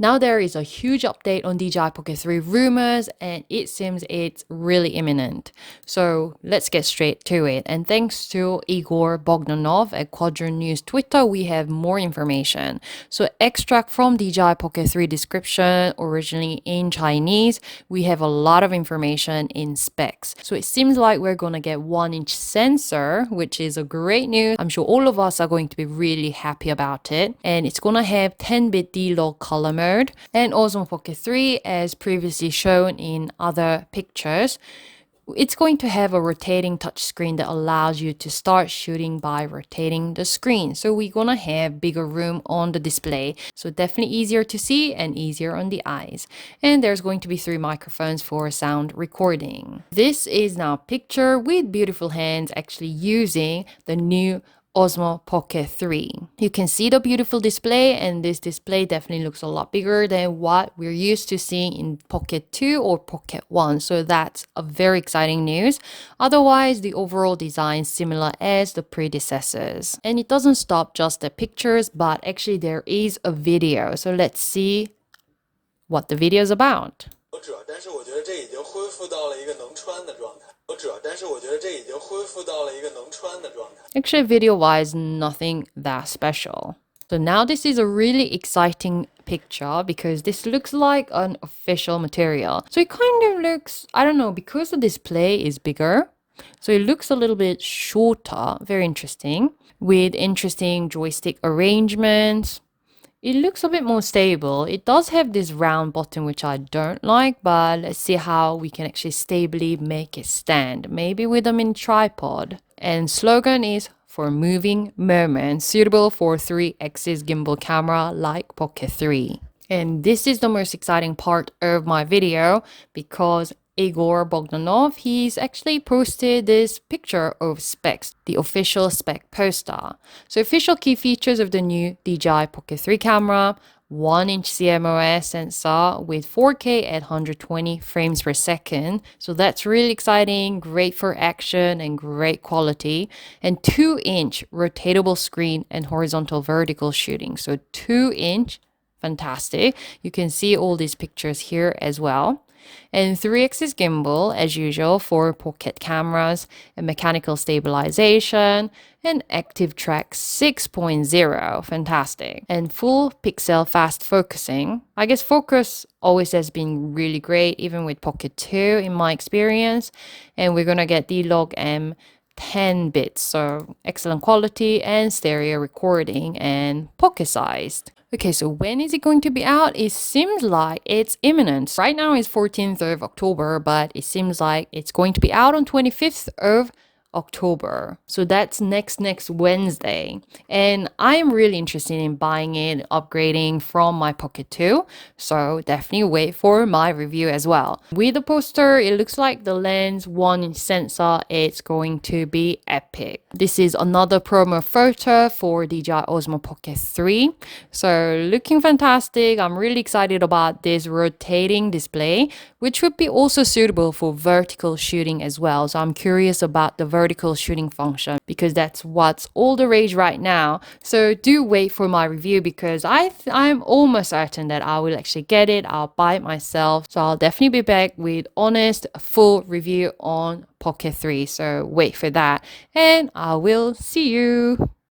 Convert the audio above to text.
Now there is a huge update on DJI Pocket 3 rumors, and it seems it's really imminent. So let's get straight to it. And thanks to Igor Bogdanov at Quadrant News Twitter, we have more information. So extract from DJI Pocket 3 description, originally in Chinese, we have a lot of information in specs. So it seems like we're gonna get 1-inch sensor, which is a great news. I'm sure all of us are going to be really happy about it. And it's gonna have 10-bit D-Log color mode. And Osmo Pocket 3, as previously shown in other pictures, it's going to have a rotating touchscreen that allows you to start shooting by rotating the screen. So we're gonna have bigger room on the display. So definitely easier to see and easier on the eyes. And there's going to be 3 microphones for sound recording. This is now a picture with beautiful hands actually using the new Osmo Pocket 3. You can see the beautiful display, and this display definitely looks a lot bigger than what we're used to seeing in Pocket 2 or Pocket 1. So that's a very exciting news. Otherwise, the overall design is similar as the predecessors. And it doesn't stop just at pictures, but actually there is a video. So let's see what the video is about. Actually, video-wise, nothing that special. So now this is a really exciting picture because this looks like an official material. So it kind of looks, I don't know, because the display is bigger, so it looks a little bit shorter, very interesting, with interesting joystick arrangements. It looks a bit more stable. It does have this round bottom, which I don't like, but let's see how we can actually stably make it stand. Maybe with a mini tripod. And slogan is for moving moments, suitable for 3-axis gimbal camera like Pocket 3. And this is the most exciting part of my video because Igor Bogdanov, he's actually posted this picture of specs, the official spec poster. So official key features of the new DJI Pocket 3 camera, 1-inch CMOS sensor with 4K at 120 frames per second. So that's really exciting, great for action and great quality. And 2-inch rotatable screen and horizontal vertical shooting. So 2-inch, fantastic. You can see all these pictures here as well. And 3-axis gimbal, as usual, for pocket cameras, and mechanical stabilization, and active track 6.0, fantastic. And full pixel fast focusing. I guess focus always has been really great, even with Pocket 2 in my experience. And we're gonna get D-Log M 10 bits, so excellent quality and stereo recording and pocket sized. Okay, so when is it going to be out? It seems like it's imminent. Right now it's 14th of October, but it seems like it's going to be out on 25th of October. So that's next Wednesday. And I'm really interested in buying it, upgrading from my Pocket 2. So definitely wait for my review as well. With the poster, it looks like the lens 1-inch sensor, it's going to be epic. This is another promo photo for DJI Osmo Pocket 3. So looking fantastic. I'm really excited about this rotating display, which would be also suitable for vertical shooting as well. So I'm curious about the vertical shooting function because that's what's all the rage right now. So do wait for my review because I'm almost certain that I will actually get it. I'll buy it myself. So I'll definitely be back with honest, full review on Pocket 3. So wait for that and I will see you.